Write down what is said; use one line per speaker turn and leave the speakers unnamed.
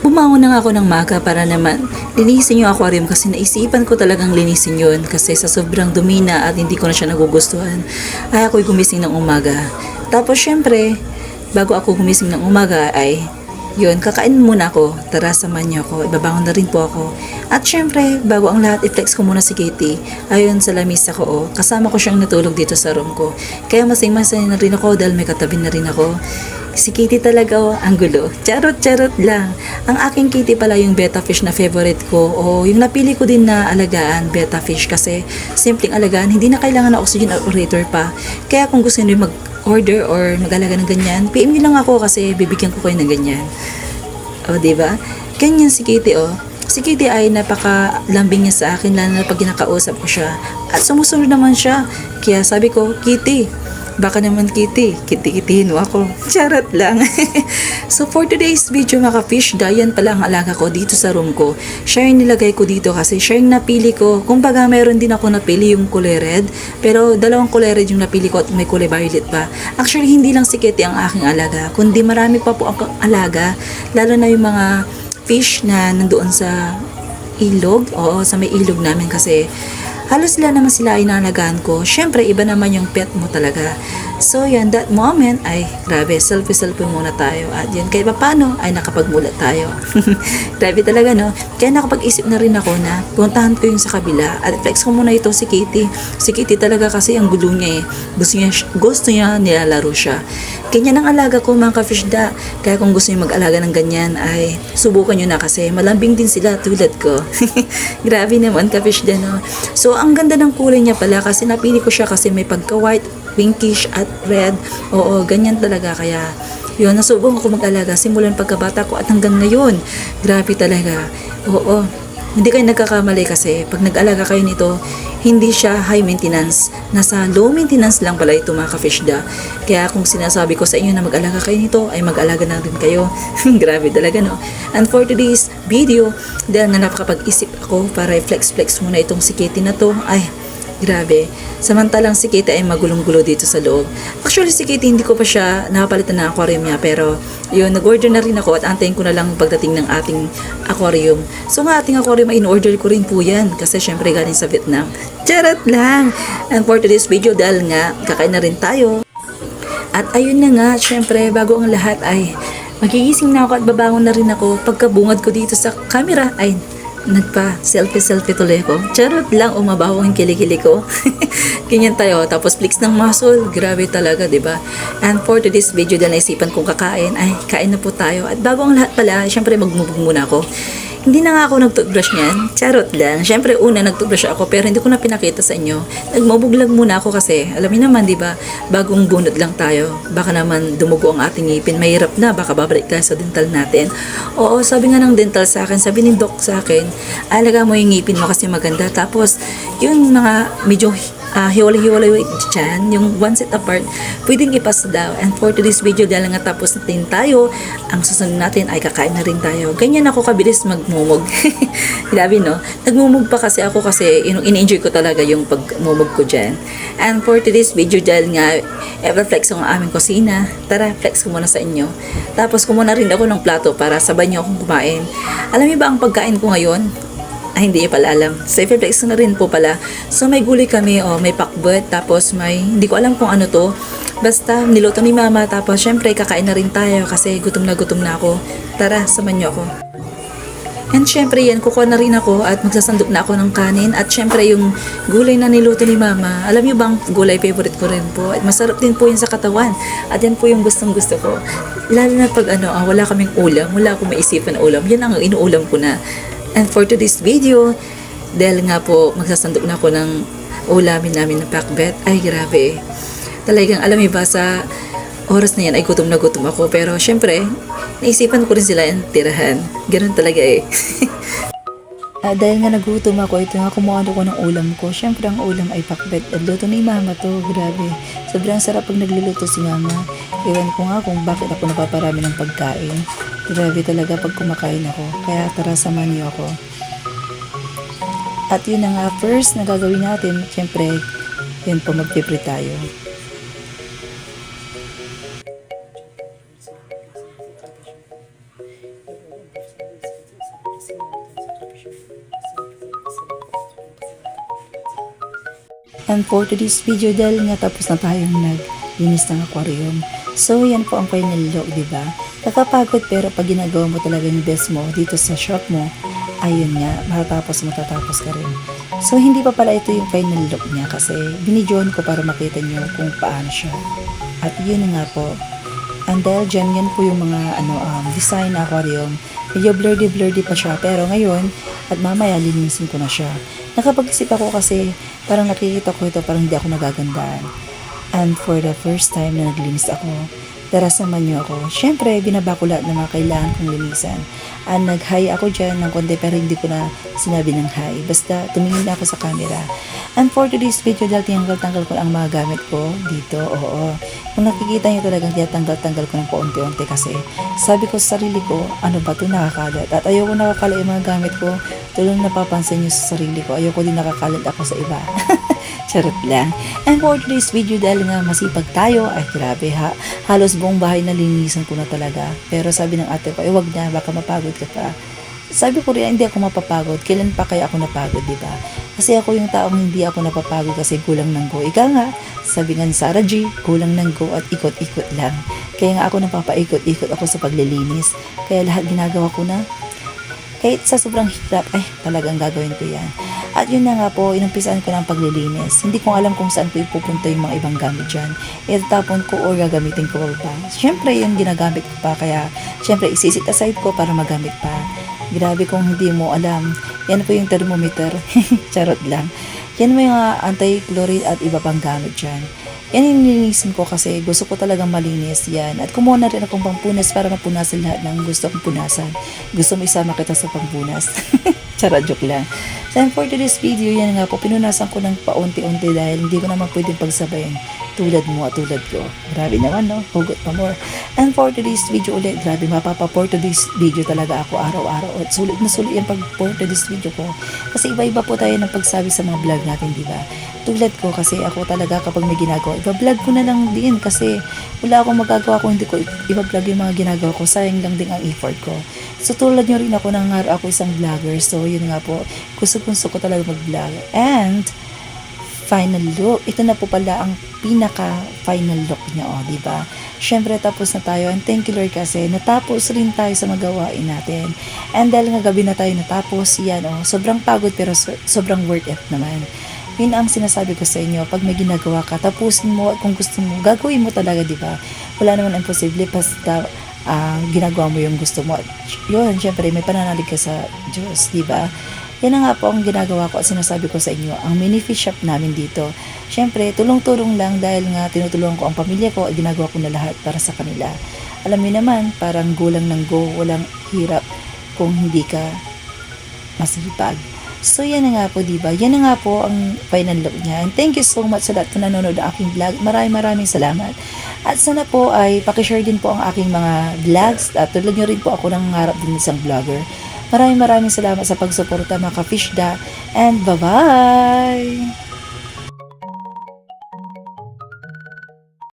Bumangon na nga ako ng maga para naman linisin yung aquarium kasi naisipan ko talagang linisin yun kasi sa sobrang dumi na at hindi ko na siya nagugustuhan ay ako'y gumising ng umaga. Tapos syempre, bago ako gumising ng umaga ay yun, kakain muna ako. Tara, samahan niyo ako. Ibabangon na rin po ako. At syempre, bago ang lahat, i-flex ko muna si Katie. Ayun, sa lamisa ko, oh. Kasama ko siyang natulog dito sa room ko. Kaya masing-masay na rin ako dahil may katabi na rin ako. Si Katie talaga, oh, ang gulo. Charot-charot lang. Ang aking Katie pala yung betta fish na favorite ko. O yung napili ko din na alagaan, betta fish. Kasi simpleng alagaan, hindi na kailangan ng oxygen operator pa. Kaya kung gusto niyo mag-order or mag-alaga ng ganyan, PM niyo lang ako kasi bibigyan ko kayo ng ganyan. O, diba? Ganyan si Katie, oh. Si Katie ay napakalambing niya sa akin, lalo na pag kinakausap ko siya. At sumusunod naman siya. Kaya sabi ko, Kitty, baka naman Kitty, kiti-kitihin mo ako. Charot lang. So for today's video mga fish, yan pala ang alaga ko dito sa room ko. Siya yung nilagay ko dito kasi siya yung napili ko. Kumbaga meron din ako napili yung kulay red, pero dalawang kulay red yung napili ko at may kulay violet pa. Actually hindi lang si Kitty ang aking alaga, kundi marami pa po akong alaga, lalo na yung mga fish na nandoon sa ilog. Oo, sa may ilog namin kasi halos sila naman sila ay nanagaan ko. Syempre, iba naman yung pet mo talaga. So, yan, that moment, ay, grabe, selfie-selfie muna tayo. At yan, kahit paano, ay nakapagmulat tayo. Grabe talaga, no? Kaya nakapag-isip na rin ako na puntahan ko yung sa kabila. At flex ko muna ito si Katie. Si Katie talaga kasi ang gulo niya eh. Gusto niya nilalaro siya. Ganyan ang alaga ko mga ka-fishda. Kaya kung gusto niyo mag-alaga ng ganyan, ay subukan nyo na kasi malambing din sila tulad ko. Grabe naman ka-fishda, no? So, ang ganda ng kulay niya pala kasi napili ko siya kasi may pagka-white, pinkish at red. Oo, ganyan talaga. Kaya, yun, nasubong ako mag-alaga simulan pagkabata ko at hanggang ngayon. Grabe talaga. Oo, hindi kayo nagkakamali kasi pag nag-alaga kayo nito, hindi siya high maintenance. Nasa low maintenance lang pala ito mga ka-fishda. Kaya kung sinasabi ko sa inyo na mag-alaga kayo nito, ay mag-alaga na rin kayo. Grabe talaga, no? And for today's video, dahil na napakapag-isip ako para i-flex-flex muna itong si Katie na to, ay, grabe. Samantalang si Katie ay magulong-gulo dito sa loob. Actually, si Katie hindi ko pa siya nakapalitan ng aquarium niya. Pero, yun, nag-order na rin ako at antayin ko na lang pagdating ng ating aquarium. So, nga ating aquarium ay in-order ko rin po yan. Kasi, syempre, galing sa Vietnam. Charot lang! And for today's video, dahil nga, kakain na rin tayo. At ayun na nga, syempre, bago ang lahat ay magigising na ako at babangon na rin ako. Pagkabungad ko dito sa camera, ay nagpa-selfie tuloy ko. Charot lang, umabaho ang kilikili ko. Ganyan tayo. Tapos flicks ng muscle. Grabe talaga, di ba? And for today's video, dahil naisipan kong kakain, ay kain na po tayo. At bago ang lahat pala, syempre magmumug muna ako. Hindi na nga ako nag-toothbrush niyan. Charot lang. Syempre, una nag-toothbrush ako pero hindi ko na pinakita sa inyo. Nagmubuglag muna ako kasi, alam niyo naman, di ba? Bagong bunod lang tayo. Baka naman dumugo ang ating ngipin. Mahirap na. Baka babalik tayo sa dental natin. Oo, sabi nga ng dental sa akin, sabi ni doc sa akin, alaga mo yung ngipin mo kasi maganda. Tapos, yung mga medyo hiwalay-hiwalay dyan, yung one set apart, pwedeng ipas daw. And for today's video, dahil nga tapos natin tayo, ang susunod natin ay kakain na rin tayo. Ganyan ako kabilis magmumog. Grabe, no? Nagmumog pa kasi ako kasi in-enjoy ko talaga yung pagmumog ko dyan. And for today's video, dahil nga ever-flex ang aming kusina, tara, flex ko muna sa inyo. Tapos kumuha rin ako ng plato para sabay niyo akong kumain. Alam niyo ba ang pagkain ko ngayon? Ay, hindi pala alam. Sa flex na rin po pala. So, may gulay kami, may pakbet, tapos may, hindi ko alam kung ano to. Basta, niluto ni mama, tapos syempre, kakain na rin tayo kasi gutom na ako. Tara, samahan niyo ako. And syempre yan, kukuha na rin ako at magsasandok na ako ng kanin. At syempre yung gulay na niluto ni mama, alam niyo bang gulay favorite ko rin po. At masarap din po yun sa katawan. At yan po yung gustong gusto ko. Lalo na pag wala kaming ulam, wala akong maisipan na ulam, yan ang inuulam ko na. And for today's video, dahil nga po magsasandok na ako ng ulamin namin ng pakbet, ay grabe. Talagang alam niyo ba sa oras na yan ay gutom na gutom ako. Pero syempre, naisipan ko rin sila yung tirahan. Ganun talaga eh. Dahil nga nagutom ako, ito nga kumuha ko ng ulam ko. Syempre ang ulam ay pakbet. At luto ni mama to, grabe. Sobrang sarap pag nagluluto si mama. Ewan ko nga kung bakit ako napaparami ng pagkain. Grabe talaga pag kumakain ako. Kaya tara, samahan niyo ako. At yun na nga, first na gagawin natin, syempre, yun po, magpiprito tayo. And for today's video, dahil nga tapos na tayong naglinis ng aquarium. So, yan po ang final look, di ba? Nakapagod pero pag ginagawa mo talaga yung best mo dito sa shop mo, ayun nga, matatapos ka rin. So, hindi pa pala ito yung final look niya kasi binidyohan ko para makita nyo kung paano siya. At yun nga po. And dahil dyan, yan po yung mga design na aquarium. Medyo blurry pa siya. Pero ngayon, at mamaya linisin ko na siya. Nakapag-isip ako kasi parang nakikita ko ito, parang hindi ako nagagandaan. And for the first time na naglinis ako, tara samahan niyo ako. Siyempre, binaba ko lahat ng mga kailangan kong linisan. And nag-hi ako dyan ng konti pero hindi ko na sinabi ng hi. Basta tumingin na ako sa camera. And for today's video, dahil tinanggal-tanggal ko ang mga gamit ko dito, oo. Kung nakikita niyo talagang tinatanggal-tanggal ko ng paunti-unti kasi sabi ko sa sarili ko, ano ba ito nakakalat? At ayoko nakakalat yung mga gamit ko. Tulong napapansin niyo sa sarili ko, ayoko din nakakalat ako sa iba. Charot lang. And for today's video, dahil nga masipag tayo, ay grabe ha, halos buong bahay na linisan ko na talaga. Pero sabi ng ate ko, wag na, baka mapagod ka pa. Sabi ko rin, hindi ako mapapagod. Kailan pa kaya ako napagod, di ba? Kasi ako yung taong hindi ako napapagod kasi kulang ng go. Ika nga, sabi nga ni Sarah G, kulang ng go at ikot-ikot lang. Kaya nga ako napapaikot-ikot ako sa paglilinis. Kaya lahat ginagawa ko na. Kahit sa sobrang hirap, talagang gagawin ko yan. At yun na nga po, inumpisaan ko ng paglilinis. Hindi ko alam kung saan ko ipupunta yung mga ibang gamit dyan. Itatapon ko o gagamitin ko pa. Siyempre, yun ginagamit ko pa. Kaya, siyempre, isisit aside ko para magamit pa. Grabe kung hindi mo alam. Yan po yung thermometer. Charot lang. Yan mo yung anti-chlorine at iba pang gamit dyan. Yan yung nilinisin ko kasi gusto ko talagang malinis yan. At kumuha na rin akong pangpunas para mapunasan lahat ng gusto kong punasan. Gusto mo isama kita sa pangpunas. Charot, joke lang. So for today's video, yan nga po, pinunasan ko ng paunti-unti dahil hindi ko naman pwedeng pagsabayin tulad mo at tulad ko. Grabe naman, no? Hugot pa more. And for today's video ulit, grabe, for today's video talaga ako araw-araw. At sulit na sulit yan pag for today's video ko. Kasi iba-iba po tayo ng pagsabi sa mga vlog natin, di ba? Tulad ko kasi ako talaga kapag may ginagawa, iba-vlog ko na lang din kasi wala akong magagawa kung hindi ko iba-vlog yung mga ginagawa ko. Sayang lang din ang effort ko. So tulad nyo rin ako, nangarap ako isang vlogger. So yun nga po, gusto ko talaga mag-vlog. And final look, ito na po pala ang pinaka-final look niya, di ba? Syempre tapos na tayo and thank you Lord kasi natapos rin tayo sa magawain natin. And dahil nga gabi na tayo natapos, yan sobrang pagod pero sobrang worth it naman. Yun ang sinasabi ko sa inyo, pag may ginagawa ka, tapusin mo at kung gusto mo, gagawin mo talaga, di ba? Wala naman imposible, basta ginagawa mo yung gusto mo. Yun, syempre, may pananalig ka sa Diyos, di ba? Yan na nga po ang ginagawa ko at sinasabi ko sa inyo, ang mini fish shop namin dito. Syempre, tulong-tulong lang dahil nga tinutulungan ko ang pamilya ko at ginagawa ko na lahat para sa kanila. Alam niyo naman, parang gulang ng go, walang hirap kung hindi ka masipag. So yan na nga po, diba? Yan na nga po ang final look niya. And thank you so much sa lahat na nanonood ng aking vlog. Maraming salamat. At sana po ay pakishare din po ang aking mga vlogs. At tulad nyo rin po ako ng harap din isang vlogger. Maraming salamat sa pagsuporta mga ka-fishda. And bye-bye!